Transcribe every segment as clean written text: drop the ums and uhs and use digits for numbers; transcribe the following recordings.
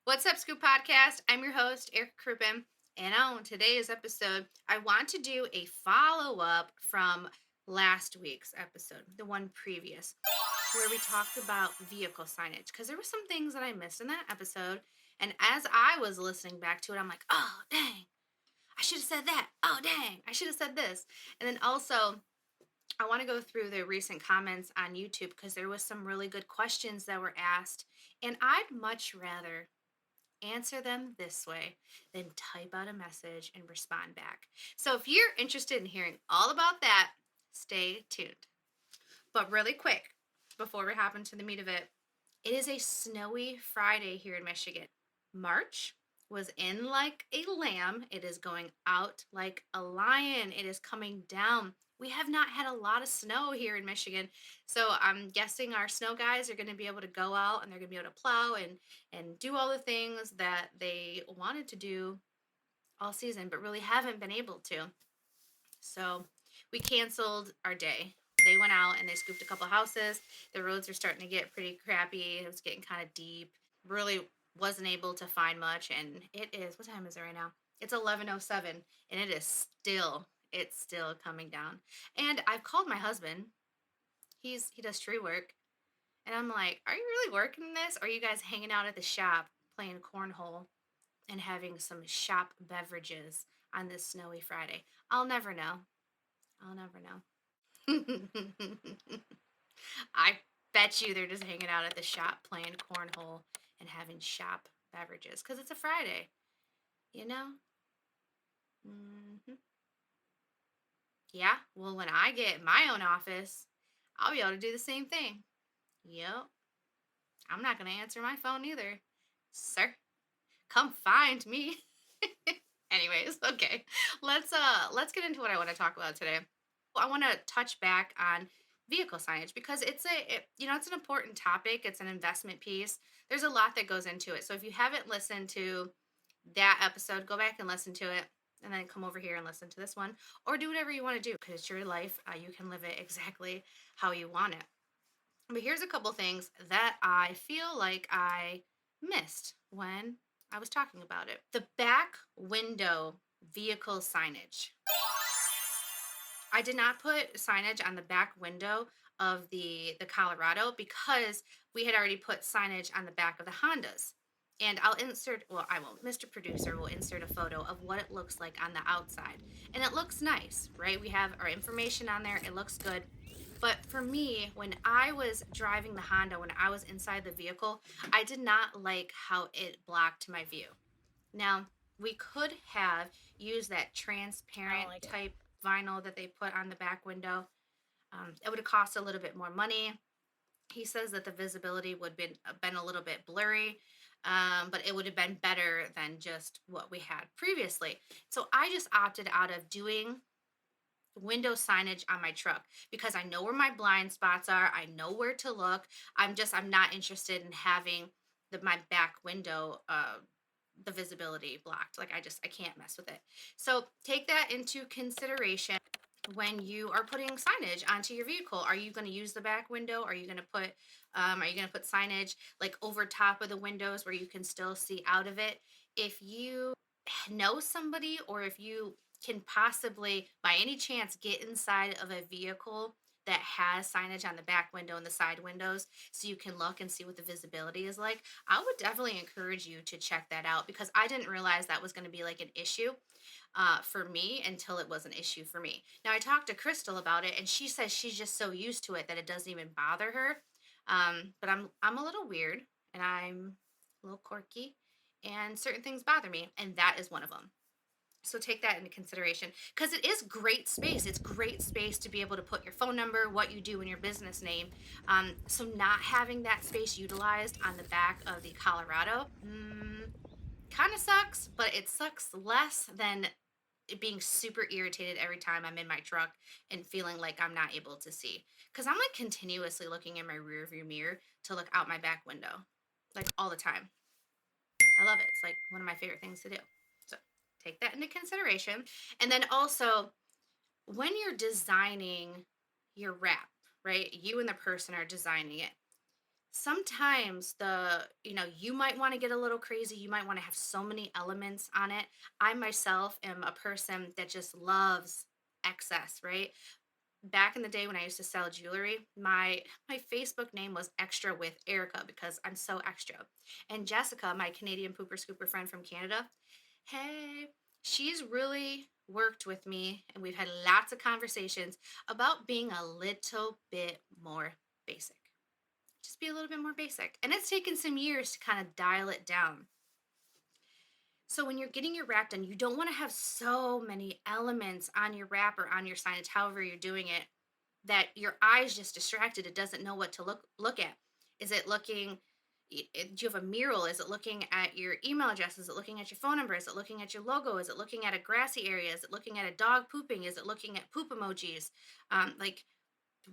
What's up, Scoop Podcast? I'm your host, Eric Kruppen. And on today's episode, I want to do a follow up from last week's episode, the one previous, where we talked about vehicle signage. Because there were some things that I missed in that episode. And as I was listening back to it, I'm like, oh, dang, I should have said that. Oh, dang, I should have said this. And then also, I want to go through the recent comments on YouTube because there was some really good questions that were asked. And I'd much rather answer them this way, then type out a message and respond back. So if you're interested in hearing all about that, stay tuned. But really quick, before we hop into the meat of it, it is a snowy Friday here in Michigan. March was in like a lamb. It is going out like a lion. It is coming down. We have not had a lot of snow here in Michigan. So I'm guessing our snow guys are going to be able to go out and they're going to be able to plow and do all the things that they wanted to do all season, but really haven't been able to. So we canceled our day. They went out and they scooped a couple houses. The roads are starting to get pretty crappy. It was getting kind of deep. Really wasn't able to find much. And it is, what time is it right now? It's 11:07 and it's still coming down. And I've called my husband. He does tree work. And I'm like, are you really working this? Or are you guys hanging out at the shop playing cornhole and having some shop beverages on this snowy Friday? I'll never know. I'll never know. I bet you they're just hanging out at the shop playing cornhole and having shop beverages because it's a Friday, you know? hmm Yeah, well, when I get my own office, I'll be able to do the same thing. Yep, I'm not going to answer my phone either. Sir, come find me. Anyways, okay. Let's get into what I want to talk about today. I want to touch back on vehicle signage because it's an important topic. It's an investment piece. There's a lot that goes into it. So if you haven't listened to that episode, go back and listen to it and then come over here and listen to this one or do whatever you want to do because it's your life. You can live it exactly how you want it. But here's a couple things that I feel like I missed when I was talking about it. The back window vehicle signage. I did not put signage on the back window of the Colorado because we had already put signage on the back of the Hondas. And I won't. Mr. Producer will insert a photo of what it looks like on the outside. And it looks nice, right? We have our information on there. It looks good. But for me, when I was driving the Honda, when I was inside the vehicle, I did not like how it blocked my view. Now, we could have used that transparent Like it. type vinyl that they put on the back window. It would have cost a little bit more money. He says that the visibility would been a little bit blurry, but it would have been better than just what we had previously. So I just opted out of doing window signage on my truck because I know where my blind spots are. I know where to look. I'm not interested in having my back window the visibility blocked. Like I can't mess with it. So take that into consideration when you are putting signage onto your vehicle. Are you going to use the back window? Are you going to put signage like over top of the windows where you can still see out of it? If you know somebody or if you can possibly by any chance get inside of a vehicle that has signage on the back window and the side windows so you can look and see what the visibility is like, I would definitely encourage you to check that out because I didn't realize that was going to be like an issue for me until it was an issue for me. Now, I talked to Crystal about it and she says she's just so used to it that it doesn't even bother her. But I'm a little weird and I'm a little quirky and certain things bother me, and that is one of them. So take that into consideration because it is great space. It's great space to be able to put your phone number, what you do, and your business name. So not having that space utilized on the back of the Colorado kind of sucks, but it sucks less than it being super irritated every time I'm in my truck and feeling like I'm not able to see. Because I'm like continuously looking in my rear view mirror to look out my back window, like all the time. I love it. It's like one of my favorite things to do. So take that into consideration. And then also, when you're designing your wrap, right? You and the person are designing it. sometimes you might want to get a little crazy, you might want to have so many elements on it. I myself am a person that just loves excess, right? Back in the day when I used to sell jewelry, my Facebook name was extra with Erica because I'm so extra. And Jessica, my Canadian pooper scooper friend from Canada, hey, she's really worked with me and we've had lots of conversations about being a little bit more basic. Just be a little bit more basic. And it's taken some years to kind of dial it down. So when you're getting your wrap done, you don't want to have so many elements on your wrap or on your signage, however you're doing it, that your eyes just distracted. It doesn't know what to look at. Is it looking? Do you have a mural? Is it looking at your email address? Is it looking at your phone number? Is it looking at your logo? Is it looking at a grassy area? Is it looking at a dog pooping? Is it looking at poop emojis? Like,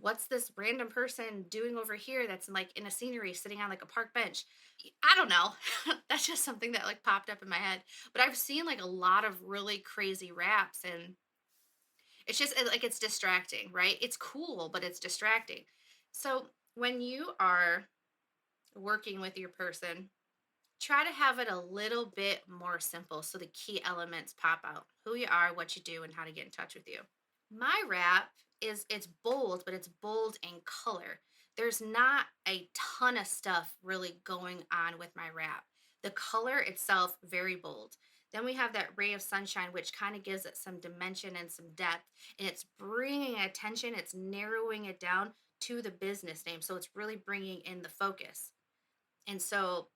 what's this random person doing over here that's like in a scenery sitting on like a park bench? I don't know. That's just something that like popped up in my head. But I've seen like a lot of really crazy raps, and it's just like it's distracting, right? It's cool, but it's distracting. So when you are working with your person, try to have it a little bit more simple so the key elements pop out: who you are, what you do, and how to get in touch with you. My wrap it's bold, but it's bold in color. There's not a ton of stuff really going on with my wrap. The color itself very bold. Then we have that ray of sunshine, which kind of gives it some dimension and some depth, and it's bringing attention. It's narrowing it down to the business name, so it's really bringing in the focus. And so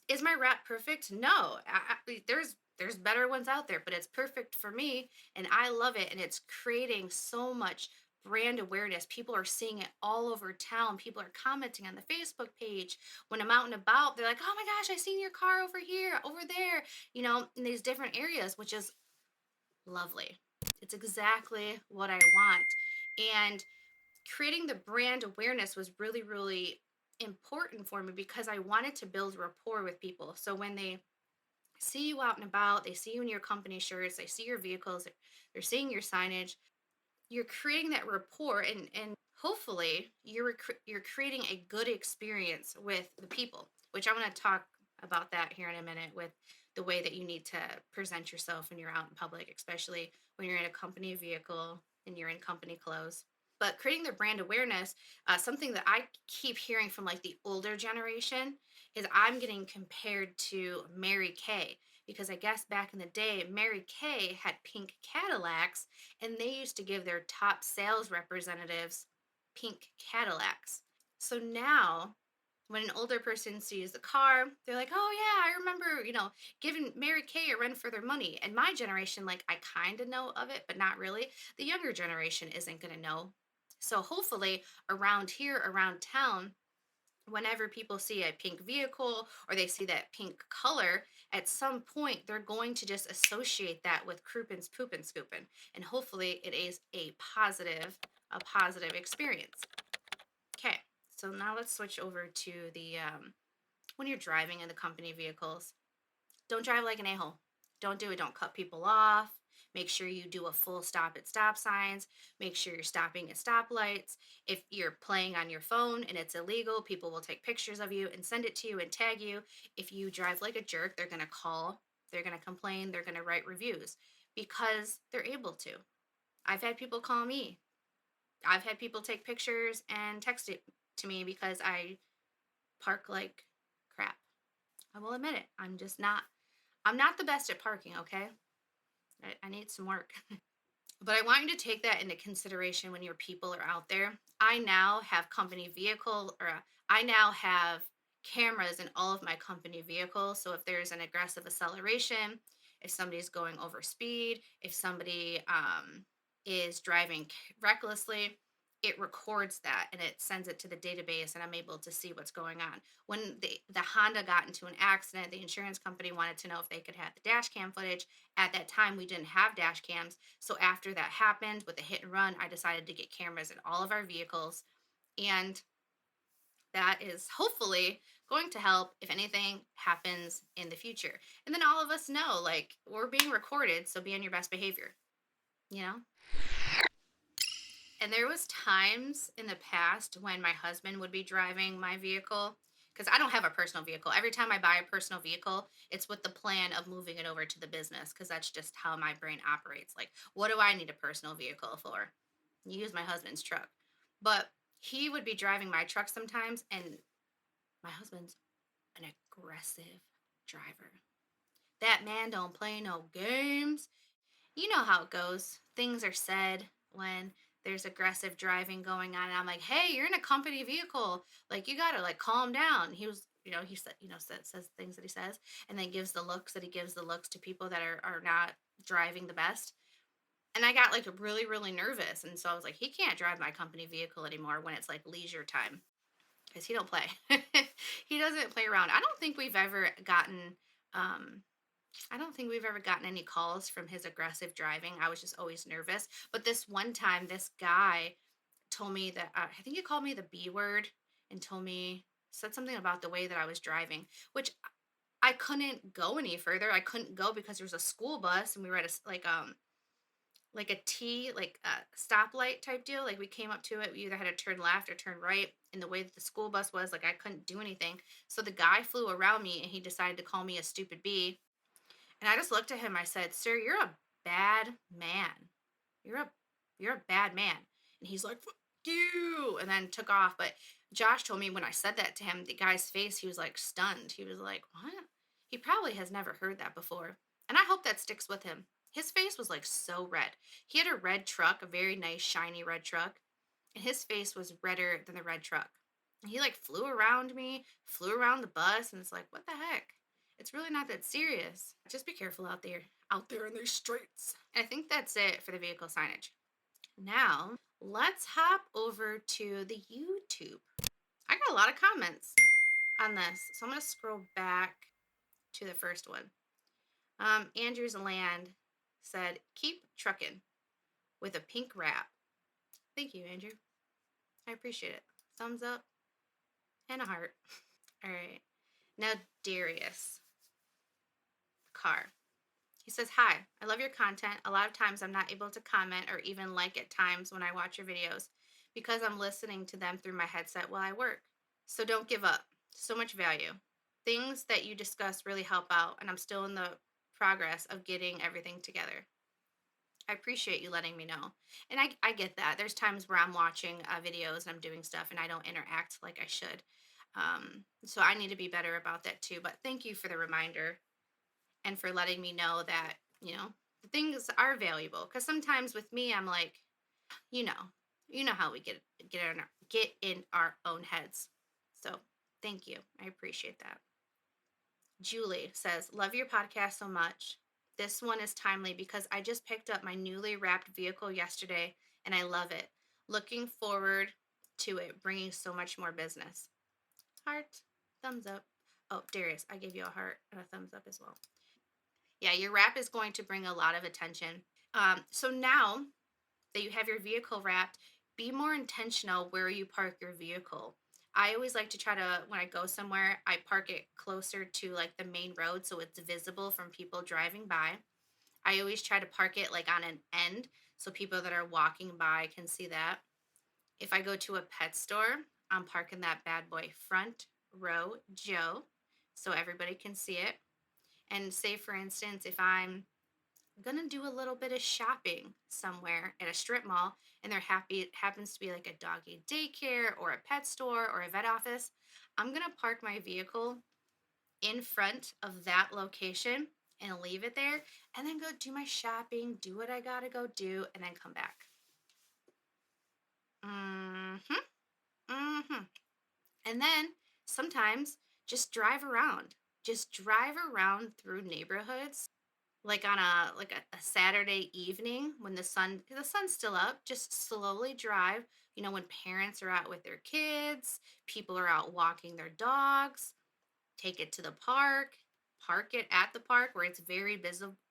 is my rap perfect? No. There's better ones out there, but it's perfect for me and I love it, and it's creating so much brand awareness. People are seeing it all over town. People are commenting on the Facebook page. When I'm out and about, they're like, "Oh my gosh, I seen your car over here, over there," in these different areas, which is lovely. It's exactly what I want. And creating the brand awareness was really, really important for me because I wanted to build rapport with people. So when they see you out and about, they see you in your company shirts, they see your vehicles, they're seeing your signage, you're creating that rapport, and hopefully you're creating a good experience with the people, which I want to talk about that here in a minute with the way that you need to present yourself when you're out in public, especially when you're in a company vehicle and you're in company clothes. But creating their brand awareness, something that I keep hearing from like the older generation is I'm getting compared to Mary Kay, because I guess back in the day Mary Kay had pink Cadillacs, and they used to give their top sales representatives pink Cadillacs. So now when an older person sees the car, they're like, "Oh yeah, I remember, giving Mary Kay a run for their money." And my generation, like, I kind of know of it, but not really. The younger generation isn't going to know. So hopefully around here, around town, whenever people see a pink vehicle or they see that pink color, at some point they're going to just associate that with Crouppin's Poopin' Scoopin'. And hopefully it is a positive experience. Okay, so now let's switch over to the when you're driving in the company vehicles. Don't drive like an a-hole. Don't do it. Don't cut people off. Make sure you do a full stop at stop signs. Make sure you're stopping at stoplights. If you're playing on your phone and it's illegal, people will take pictures of you and send it to you and tag you. If you drive like a jerk, they're going to call, they're going to complain, they're going to write reviews because they're able to. I've had people call me. I've had people take pictures and text it to me because I park like crap. I will admit it. I'm not the best at parking, okay? I need some work. But I want you to take that into consideration when your people are out there. I now have company vehicle, or I now have cameras in all of my company vehicles. So if there's an aggressive acceleration, if somebody's going over speed, if somebody is driving recklessly, it records that and it sends it to the database, and I'm able to see what's going on. When the Honda got into an accident, the insurance company wanted to know if they could have the dash cam footage. At that time, we didn't have dash cams. So after that happened with the hit and run, I decided to get cameras in all of our vehicles. And that is hopefully going to help if anything happens in the future. And then all of us know, like, we're being recorded, so be on your best behavior, you know? And there was times in the past when my husband would be driving my vehicle because I don't have a personal vehicle. Every time I buy a personal vehicle, it's with the plan of moving it over to the business because that's just how my brain operates. Like, what do I need a personal vehicle for? Use my husband's truck. But he would be driving my truck sometimes, and my husband's an aggressive driver. That man don't play no games. You know how it goes. Things are said when there's aggressive driving going on. And I'm like, hey, you're in a company vehicle. Like, you gotta like calm down. He was, he said, says things that he says, and then gives the looks that he gives the looks to people that are not driving the best. And I got like really, really nervous. And so I was like, he can't drive my company vehicle anymore when it's like leisure time because he don't play. He doesn't play around. Um, I don't think we've ever gotten any calls from his aggressive driving. I was just always nervous. But this one time, this guy told me that I think he called me the B word and said something about the way that I was driving, which I couldn't go any further. I couldn't go because there was a school bus and we were at like a T, like a stoplight type deal. Like we came up to it, we either had to turn left or turn right. And the way that the school bus was, like I couldn't do anything. So the guy flew around me and he decided to call me a stupid bee. And I just looked at him. I said, "Sir, you're a bad man. You're a you're a bad man." And he's like, "Fuck you," and then took off. But Josh told me when I said that to him, the guy's face, he was like stunned. He was like, "What?" He probably has never heard that before. And I hope that sticks with him. His face was like so red. He had a red truck, a very nice, shiny red truck, and his face was redder than the red truck. And he like flew around me, flew around the bus, and it's like, what the heck? It's really not that serious. Just be careful out there in these streets. And I think that's it for the vehicle signage. Now, let's hop over to the YouTube. I got a lot of comments on this, so I'm going to scroll back to the first one. Andrew's Land said, "Keep trucking with a pink wrap." Thank you, Andrew. I appreciate it. Thumbs up and a heart. All right. Now, Darius Carr. He says, "Hi, I love your content. A lot of times I'm not able to comment or even like at times when I watch your videos because I'm listening to them through my headset while I work. So don't give up. So much value. Things that you discuss really help out, and I'm still in the progress of getting everything together. I appreciate you letting me know." And I get that. There's times where I'm watching videos and I'm doing stuff and I don't interact like I should. So I need to be better about that too. But thank you for the reminder and for letting me know that, things are valuable. Because sometimes with me, I'm like, you know, you know how we get in our own heads. So thank you. I appreciate that. Julie says, "Love your podcast so much. This one is timely because I just picked up my newly wrapped vehicle yesterday and I love it. Looking forward to it bringing so much more business." Heart, thumbs up. Oh, Darius, I gave you a heart and a thumbs up as well. Yeah, your wrap is going to bring a lot of attention. So now that you have your vehicle wrapped, be more intentional where you park your vehicle. I always like to try to, when I go somewhere, I park it closer to like the main road so it's visible from people driving by. I always try to park it like on an end so people that are walking by can see that. If I go to a pet store, I'm parking that bad boy front row Joe so everybody can see it. And say, for instance, if I'm gonna do a little bit of shopping somewhere at a strip mall and happens to be like a doggy daycare or a pet store or a vet office, I'm gonna park my vehicle in front of that location and leave it there and then go do my shopping, do what I gotta go do, and then come back. And then sometimes just drive around through neighborhoods like on a Saturday evening when the sun's still up. Just slowly drive, when parents are out with their kids, people are out walking their dogs. Take it to the park it at the park where it's very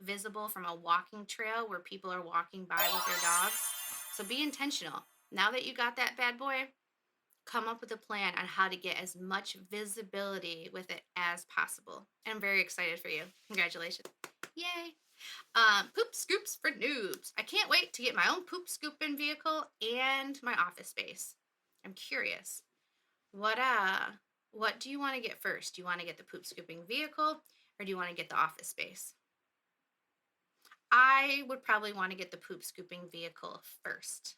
visible from a walking trail where people are walking by with their dogs. So be intentional. Now that you got that bad boy, come up with a plan on how to get as much visibility with it as possible. I'm very excited for you. Congratulations. Yay. Poop scoops for noobs. I can't wait to get my own poop scooping vehicle and my office space. I'm curious. What uh what do you want to get first? Do you want to get the poop scooping vehicle or do you want to get the office space? I would probably want to get the poop scooping vehicle first.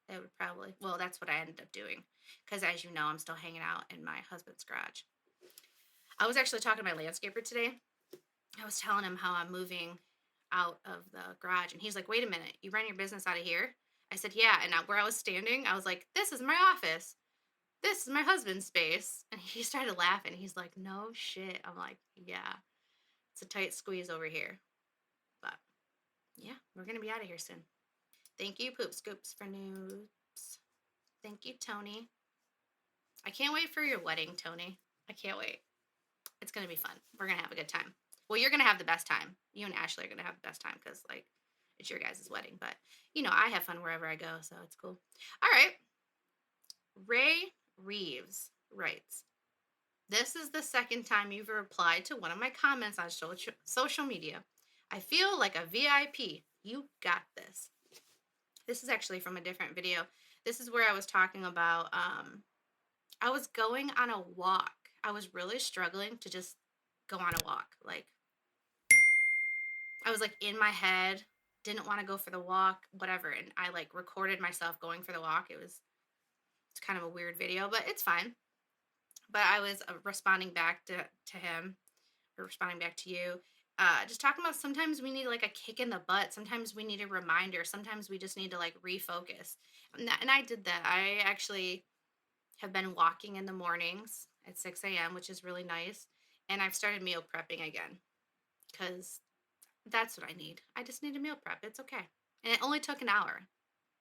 That would probably, well, that's what I ended up doing. Because as you know, I'm still hanging out in my husband's garage. I was actually talking to my landscaper today. I was telling him how I'm moving out of the garage. And he's like, wait a minute, you run your business out of here? I said, yeah. And where I was standing, I was like, this is my office. This is my husband's space. And he started laughing. He's like, no shit. I'm like, yeah, it's a tight squeeze over here. But yeah, we're going to be out of here soon. Thank you, Poop Scoops, for news. Thank you, Tony. I can't wait for your wedding, Tony. I can't wait. It's going to be fun. We're going to have a good time. Well, you're going to have the best time. You and Ashley are going to have the best time because, like, it's your guys' wedding. But, I have fun wherever I go, so it's cool. All right. Ray Reeves writes, this is the second time you've replied to one of my comments on social media. I feel like a VIP. You got this. This is actually from a different video. This is where I was talking about I was going on a walk. I was really struggling to just go on a walk. Like I was like in my head, didn't want to go for the walk, whatever, and I like recorded myself going for the walk. It's kind of a weird video, but it's fine. But I was responding back to him or responding back to you. Just talking about sometimes we need like a kick in the butt. Sometimes we need a reminder. Sometimes we just need to like refocus. And I did that. I actually have been walking in the mornings at 6 a.m., which is really nice. And I've started meal prepping again because that's what I need. I just need a meal prep. It's okay. And it only took an hour.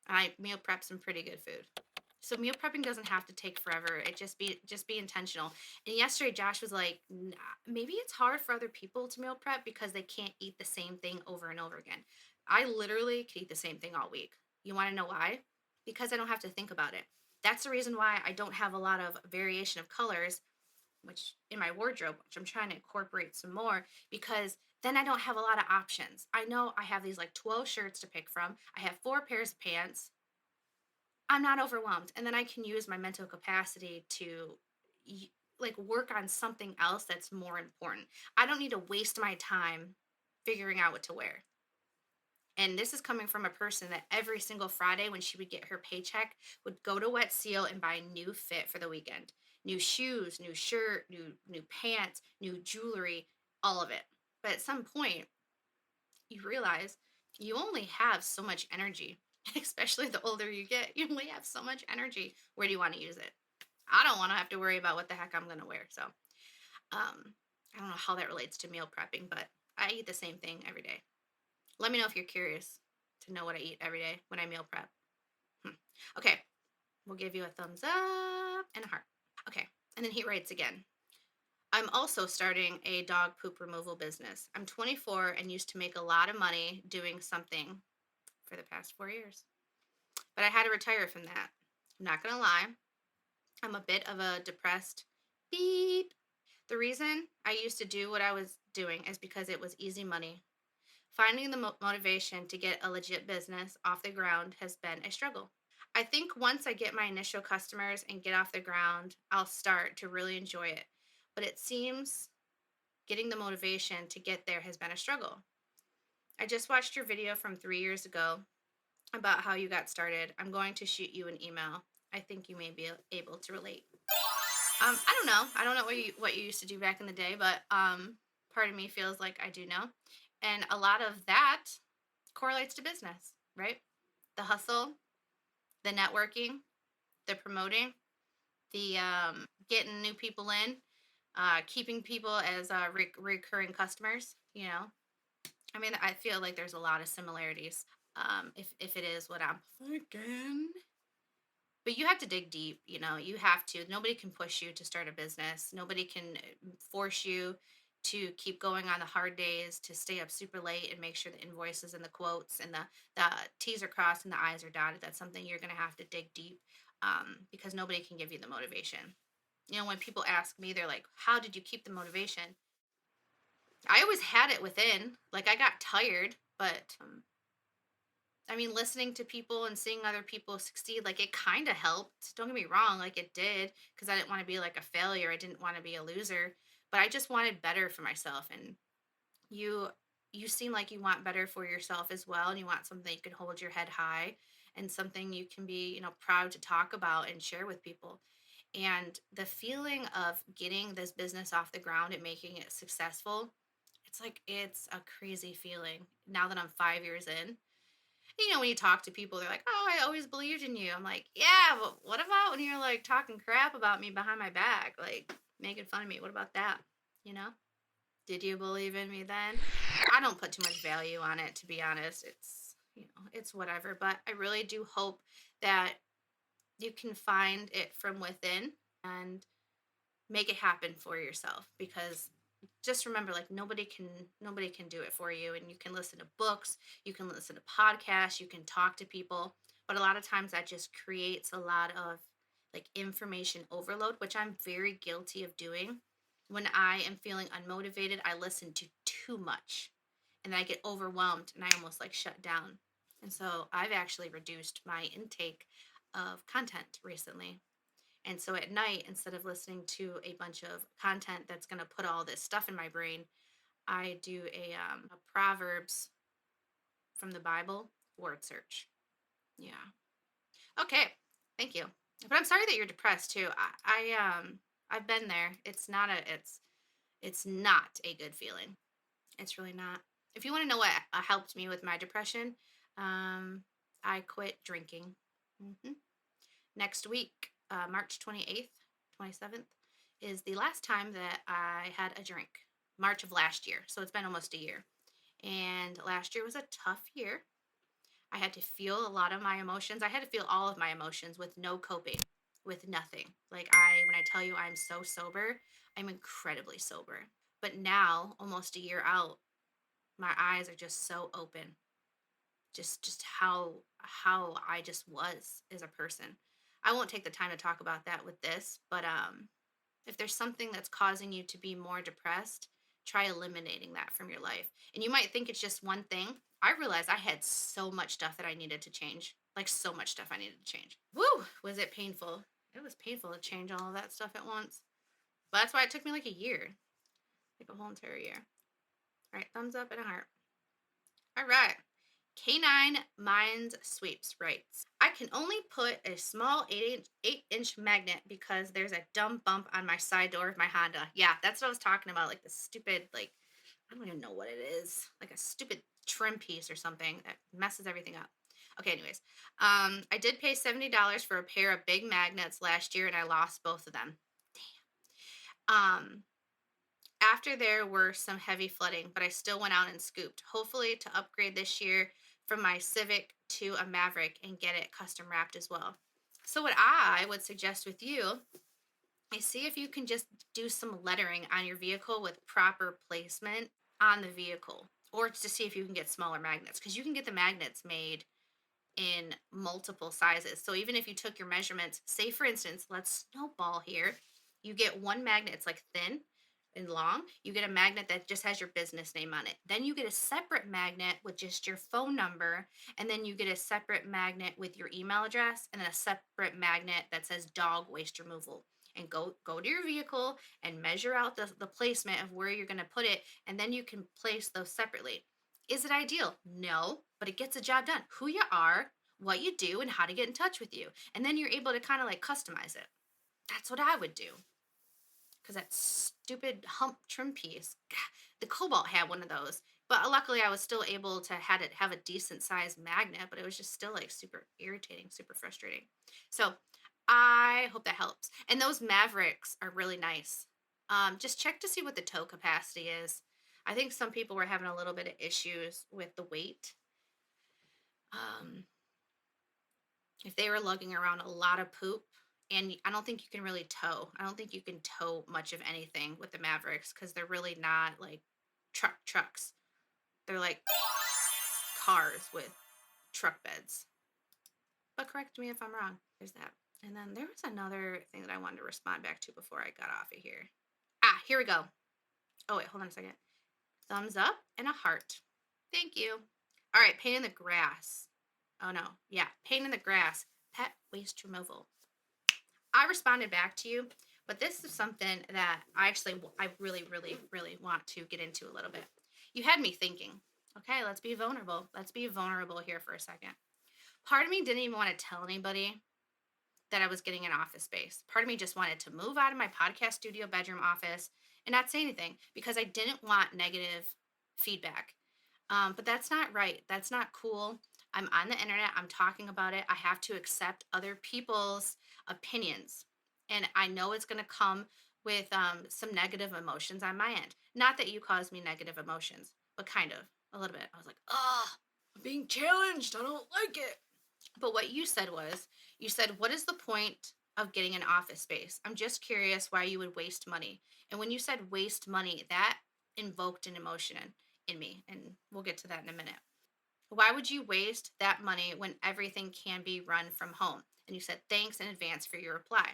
I meal prep some pretty good food. So meal prepping doesn't have to take forever. It just be intentional. And yesterday Josh was like, nah, maybe it's hard for other people to meal prep because they can't eat the same thing over and over again. I literally could eat the same thing all week. You want to know why? Because I don't have to think about it. That's the reason why I don't have a lot of variation of colors, which in my wardrobe, which I'm trying to incorporate some more, because then I don't have a lot of options. I know I have these like 12 shirts to pick from. I have 4 pairs of pants. I'm not overwhelmed. And then I can use my mental capacity to like work on something else that's more important. I don't need to waste my time figuring out what to wear. And this is coming from a person that every single Friday when she would get her paycheck would go to Wet Seal and buy new fit for the weekend. New shoes, new shirt, new pants, new jewelry, all of it. But at some point, you realize you only have so much energy. Especially the older you get, you only have so much energy. Where do you want to use it? I don't want to have to worry about what the heck I'm going to wear. So, I don't know how that relates to meal prepping, but I eat the same thing every day. Let me know if you're curious to know what I eat every day when I meal prep. Okay, we'll give you a thumbs up and a heart. Okay, and then he writes again. I'm also starting a dog poop removal business. I'm 24 and used to make a lot of money doing something for the past 4 years. But I had to retire from that. I'm not going to lie. I'm a bit of a depressed beep. The reason I used to do what I was doing is because it was easy money. Finding the motivation to get a legit business off the ground has been a struggle. I think once I get my initial customers and get off the ground, I'll start to really enjoy it. But it seems getting the motivation to get there has been a struggle. I just watched your video from 3 years ago about how you got started. I'm going to shoot you an email. I think you may be able to relate. I don't know. I don't know what you used to do back in the day, but part of me feels like I do know. And a lot of that correlates to business, right? The hustle, the networking, the promoting, the getting new people in, keeping people as recurring customers. I mean, I feel like there's a lot of similarities. If it is what I'm thinking. But you have to dig deep, you have to. Nobody can push you to start a business. Nobody can force you to keep going on the hard days, to stay up super late and make sure the invoices and the quotes and the T's are crossed and the I's are dotted. That's something you're going to have to dig deep because nobody can give you the motivation. When people ask me, they're like, how did you keep the motivation? I always had it within. Like I got tired, but I mean, listening to people and seeing other people succeed, like it kind of helped. Don't get me wrong, like it did, because I didn't want to be like a failure. I didn't want to be a loser, but I just wanted better for myself. And you, you seem like you want better for yourself as well, and you want something you can hold your head high and something you can be, proud to talk about and share with people. And the feeling of getting this business off the ground and making it successful, it's a crazy feeling now that I'm 5 years in. When you talk to people, they're like, "Oh, I always believed in you." I'm like, "Yeah, but what about when you're like talking crap about me behind my back, like making fun of me? What about that? You know? Did you believe in me then?" I don't put too much value on it, to be honest. It's whatever. But I really do hope that you can find it from within and make it happen for yourself, because just remember, like, nobody can do it for you. And you can listen to books, you can listen to podcasts, you can talk to people, but a lot of times that just creates a lot of like information overload, which I'm very guilty of doing. When I am feeling unmotivated, I listen to too much, and I get overwhelmed and I almost like shut down. And so I've actually reduced my intake of content recently. And so at night, instead of listening to a bunch of content that's going to put all this stuff in my brain, I do a Proverbs from the Bible word search. Yeah. Okay. Thank you. But I'm sorry that you're depressed too. I've been there. It's not a good feeling. It's really not. If you want to know what helped me with my depression, um, I quit drinking. hmm Next week, March 28th, 27th, is the last time that I had a drink. March of last year. So it's been almost a year. And last year was a tough year. I had to feel a lot of my emotions. I had to feel all of my emotions with no coping, with nothing. When I tell you I'm so sober, I'm incredibly sober. But now, almost a year out, my eyes are just so open. Just how I just was as a person. I won't take the time to talk about that with this, but if there's something that's causing you to be more depressed, try eliminating that from your life. And you might think it's just one thing. I realized I had so much stuff that I needed to change. Like so much stuff I needed to change. Woo! Was it painful? It was painful to change all of that stuff at once. But that's why it took me like a year, like a whole entire year. All right, thumbs up and a heart. All right. Canine Minds Sweeps writes, I can only put a small 8-inch magnet because there's a dumb bump on my side door of my Honda. Yeah, that's what I was talking about. Like the stupid, like, I don't even know what it is. Like a stupid trim piece or something that messes everything up. Okay, anyways. I did pay $70 for a pair of big magnets last year and I lost both of them. Um, After there were some heavy flooding, but I still went out and scooped, hopefully to upgrade this year from my Civic to a Maverick and get it custom wrapped as well. So, what I would suggest with you is see if you can just do some lettering on your vehicle with proper placement on the vehicle, or to see if you can get smaller magnets, because you can get the magnets made in multiple sizes. So even if you took your measurements, say for instance, let's snowball here, you get one magnet, it's like thin and long. You get a magnet that just has your business name on it. Then you get a separate magnet with just your phone number. And then you get a separate magnet with your email address, and then a separate magnet that says dog waste removal. And go to your vehicle and measure out the placement of where you're going to put it. And then you can place those separately. Is it ideal? No, but it gets the job done. Who you are, what you do, and how to get in touch with you. And then you're able to kind of like customize it. That's what I would do. Because that stupid hump trim piece, the Cobalt had one of those. But luckily, I was still able to have a decent sized magnet, but it was just still like super irritating, super frustrating. So I hope that helps. And those Mavericks are really nice. Just check to see what the tow capacity is. I think some people were having a little bit of issues with the weight. Um, if they were lugging around a lot of poop, and I don't think you can really tow. I don't think you can tow much of anything with the Mavericks because they're really not like trucks. They're like cars with truck beds. But correct me if I'm wrong. There's that. And then there was another thing that I wanted to respond back to before I got off of here. Here we go. Oh, wait, hold on a second. Thumbs up and a heart. Thank you. All right, paint in the grass. Oh no, yeah, paint in the grass. Pet waste removal. I responded back to you, but this is something that I really, really, really want to get into a little bit. You had me thinking. Okay, let's be vulnerable. Let's be vulnerable here for a second. Part of me didn't even want to tell anybody that I was getting an office space. Part of me just wanted to move out of my podcast studio bedroom office and not say anything because I didn't want negative feedback. But that's not right. That's not cool. I'm on the internet. I'm talking about it. I have to accept other people's opinions. And I know it's going to come with some negative emotions on my end. Not that you caused me negative emotions, but kind of a little bit. I was like, oh, I'm being challenged. I don't like it. But what you said was, you said, what is the point of getting an office space? I'm just curious why you would waste money. And when you said waste money, that invoked an emotion in me. And we'll get to that in a minute. Why would you waste that money when everything can be run from home? And you said, thanks in advance for your reply.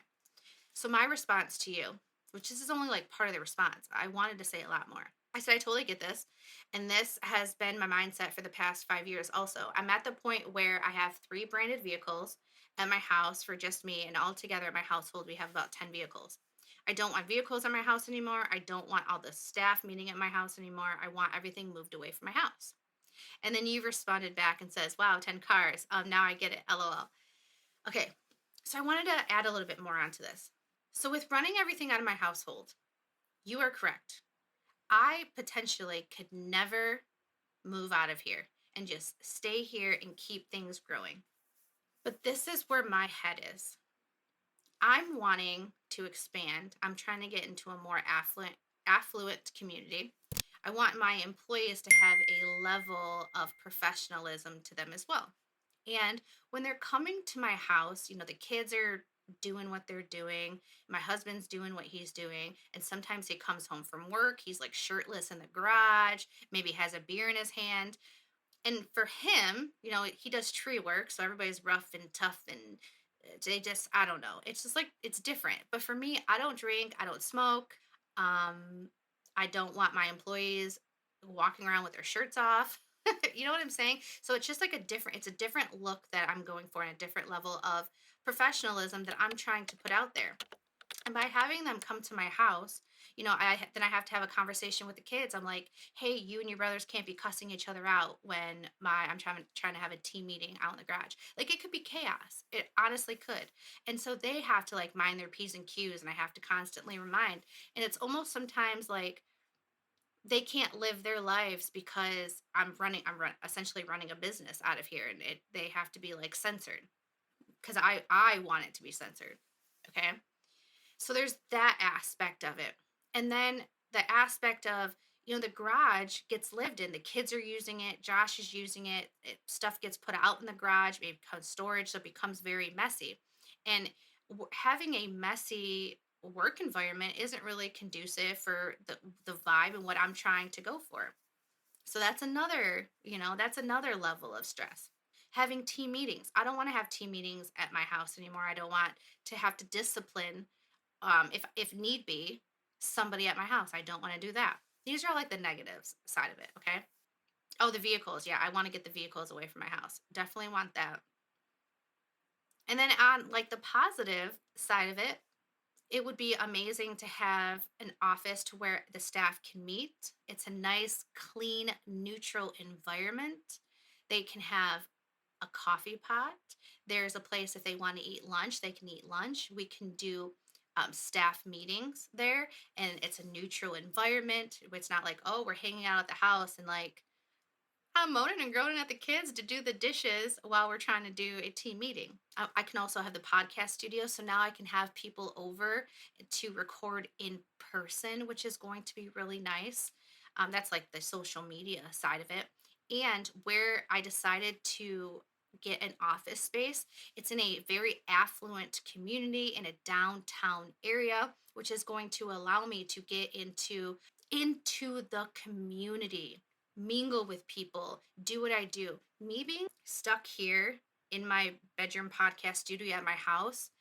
So my response to you, which this is only like part of the response, I wanted to say a lot more. I said, I totally get this. And this has been my mindset for the past 5 years also. I'm at the point where I have 3 branded vehicles at my house for just me. And altogether in my household, we have about 10 vehicles. I don't want vehicles in my house anymore. I don't want all the staff meeting at my house anymore. I want everything moved away from my house. And then you responded back and says, wow, 10 cars. Now I get it. LOL. Okay. So I wanted to add a little bit more onto this. So with running everything out of my household, you are correct. I potentially could never move out of here and just stay here and keep things growing. But this is where my head is. I'm wanting to expand. I'm trying to get into a more affluent community. I want my employees to have a level of professionalism to them as well. And when they're coming to my house, the kids are doing what they're doing. My husband's doing what he's doing. And sometimes he comes home from work. He's like shirtless in the garage, maybe has a beer in his hand. And for him, he does tree work. So everybody's rough and tough and they just, I don't know. It's just like, it's different. But for me, I don't drink, I don't smoke. Um, I don't want my employees walking around with their shirts off. You know what I'm saying? So it's just like it's a different look that I'm going for and a different level of professionalism that I'm trying to put out there. And by having them come to my house, then I have to have a conversation with the kids. I'm like, hey, you and your brothers can't be cussing each other out when I'm trying to have a team meeting out in the garage. Like it could be chaos. It honestly could. And so they have to like mind their P's and Q's, and I have to constantly remind. And it's almost sometimes like they can't live their lives because essentially running a business out of here, and they have to be like censored because I want it to be censored. Okay. So there's that aspect of it. And then the aspect of, the garage gets lived in. The kids are using it. Josh is using Stuff gets put out in the garage, maybe becomes storage. So it becomes very messy. And having a messy work environment isn't really conducive for the vibe and what I'm trying to go for. So that's another level of stress. Having team meetings. I don't want to have team meetings at my house anymore. I don't want to have to discipline if need be, somebody at my house. I don't want to do that. These are like the negatives side of it. Okay. Oh, the vehicles. Yeah, I want to get the vehicles away from my house. Definitely want that. And then on like the positive side of it, it would be amazing to have an office to where the staff can meet. It's a nice, clean, neutral environment. They can have a coffee pot. There's a place if they want to eat lunch, they can eat lunch. We can do staff meetings there, and it's a neutral environment. It's not like, oh, we're hanging out at the house and like I'm moaning and groaning at the kids to do the dishes while we're trying to do a team meeting. I can also have the podcast studio. So now I can have people over to record in person, which is going to be really nice. That's like the social media side of it. And where I decided to get an office space, it's in a very affluent community in a downtown area, which is going to allow me to get into the community, mingle with people, do what I do. Me being stuck here in my bedroom podcast studio at my house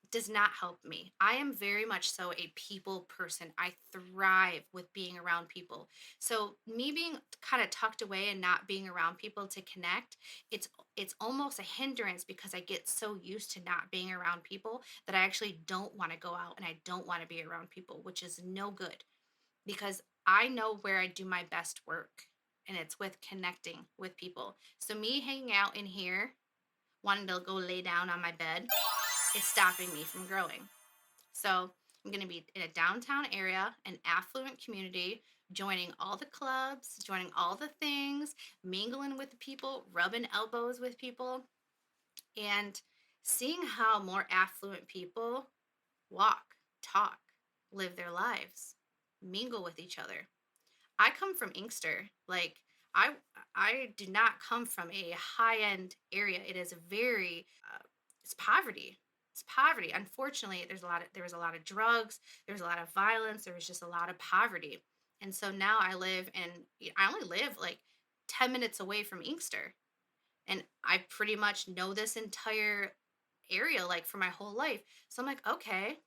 does not help me. I am very much so a people person. I thrive with being around people. So me being kind of tucked away and not being around people to connect, it's it's almost a hindrance because I get so used to not being around people that I actually don't want to go out and I don't want to be around people, which is no good because I know where I do my best work and it's with connecting with people. So me hanging out in here, wanting to go lay down on my bed is stopping me from growing. So I'm going to be in a downtown area, an affluent community, joining all the clubs, joining all the things, mingling with the people, rubbing elbows with people, and seeing how more affluent people walk, talk, live their lives, mingle with each other. I come from Inkster. Like I I do not come from a high-end area. It is very it's poverty. It's poverty. Unfortunately, there was a lot of drugs, there was a lot of violence, there was just a lot of poverty. And so now I live in I only live like 10 minutes away from Inkster. And I pretty much know this entire area like for my whole life. So I'm like, okay,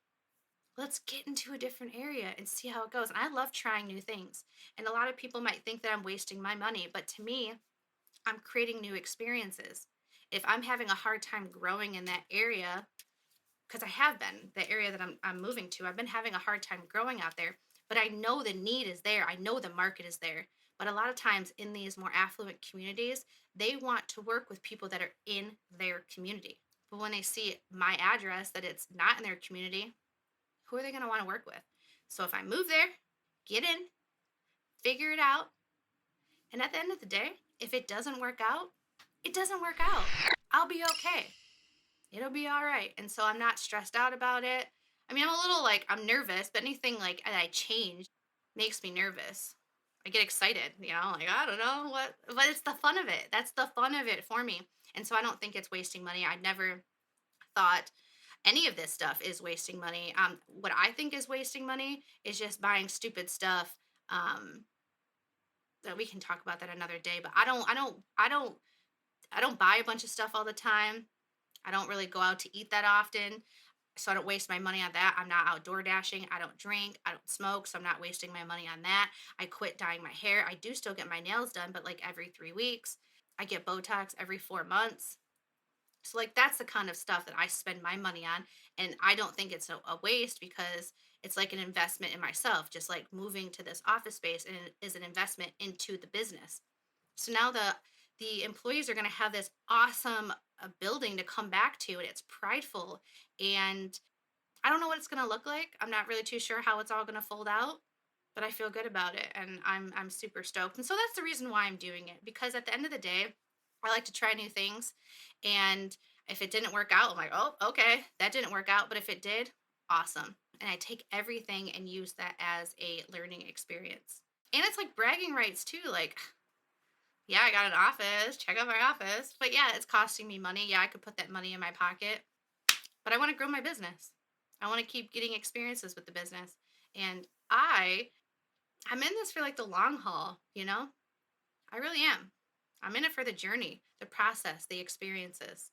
let's get into a different area and see how it goes. And I love trying new things. And a lot of people might think that I'm wasting my money, but to me, I'm creating new experiences. If I'm having a hard time growing in that area, because I have been, the area that I'm moving to, I've been having a hard time growing out there, but I know the need is there. I know the market is there. But a lot of times in these more affluent communities, they want to work with people that are in their community. But when they see my address that it's not in their community, who are they going to want to work with? So if I move there, get in, figure it out, and at the end of the day, if it doesn't work out, it doesn't work out. I'll be okay. It'll be all right. And so I'm not stressed out about it. I mean, I'm a little like, I'm nervous, but anything like that I change makes me nervous. I get excited, like, I don't know what, but it's the fun of it. That's the fun of it for me. And so I don't think it's wasting money. I never thought any of this stuff is wasting money. What I think is wasting money is just buying stupid stuff. Um, that we can talk about that another day. But I don't buy a bunch of stuff all the time. I don't really go out to eat that often, so I don't waste my money on that. I'm not outdoor dashing. I don't drink. I don't smoke, so I'm not wasting my money on that. I quit dyeing my hair. I do still get my nails done, but like every 3 weeks. I get Botox every 4 months. So like that's the kind of stuff that I spend my money on, and I don't think it's a waste because it's like an investment in myself, just like moving to this office space and it is an investment into the business. So now the employees are going to have this awesome building to come back to, and it's prideful. And I don't know what it's going to look like. I'm not really too sure how it's all going to fold out, but I feel good about it, and I'm super stoked. And so that's the reason why I'm doing it, because at the end of the day, I like to try new things. And if it didn't work out, I'm like, oh, okay, that didn't work out. But if it did, awesome. And I take everything and use that as a learning experience. And it's like bragging rights too. Like, yeah, I got an office. Check out my office. But yeah, it's costing me money. Yeah, I could put that money in my pocket. But I want to grow my business. I want to keep getting experiences with the business. And I'm in this for like the long haul. I really am. I'm in it for the journey, the process, the experiences.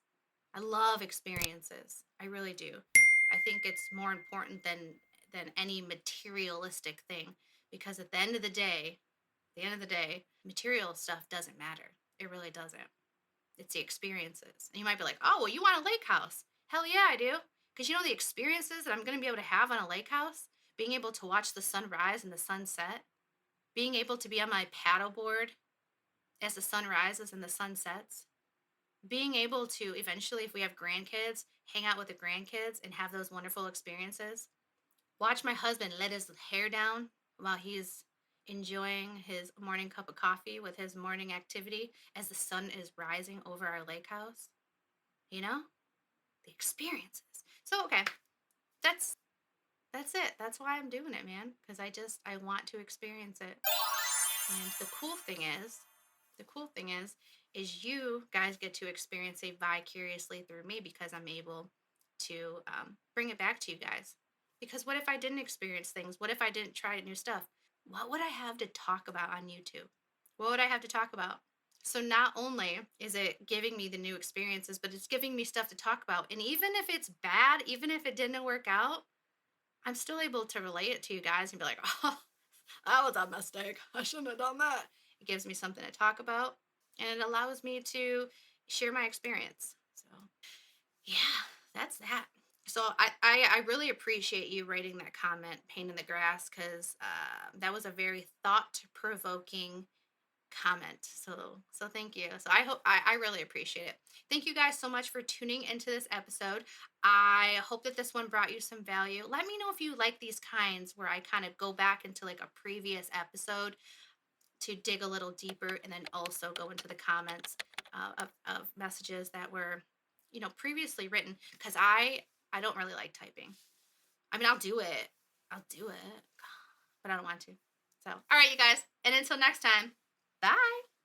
I love experiences. I really do. I think it's more important than any materialistic thing, because at the end of the day, material stuff doesn't matter. It really doesn't. It's the experiences. And you might be like, "Oh, well, you want a lake house?" Hell yeah, I do. Because the experiences that I'm going to be able to have on a lake house, being able to watch the sun rise and the sun set, being able to be on my paddleboard as the sun rises and the sun sets, being able to eventually, if we have grandkids, hang out with the grandkids and have those wonderful experiences. Watch my husband let his hair down while he's enjoying his morning cup of coffee with his morning activity as the sun is rising over our lake house. You know, the experiences. So okay, that's that's it. That's why I'm doing it, man. Because I want to experience it. And the cool thing is you guys get to experience it vicariously through me because I'm able to bring it back to you guys. Because what if I didn't experience things? What if I didn't try new stuff? What would I have to talk about on YouTube? What would I have to talk about? So not only is it giving me the new experiences, but it's giving me stuff to talk about. And even if it's bad, even if it didn't work out, I'm still able to relate it to you guys and be like, oh, that was a mistake. I shouldn't have done that. It gives me something to talk about and it allows me to share my experience. So, yeah, that's that. So I really appreciate you writing that comment, pain in the grass, because that was a very thought provoking comment. So thank you. So I really appreciate it. Thank you guys so much for tuning into this episode. I hope that this one brought you some value. Let me know if you like these kinds where I kind of go back into like a previous episode to dig a little deeper and then also go into the comments of messages that were, previously written because I don't really like typing. I mean, I'll do it, but I don't want to. So, all right, you guys, and until next time, bye.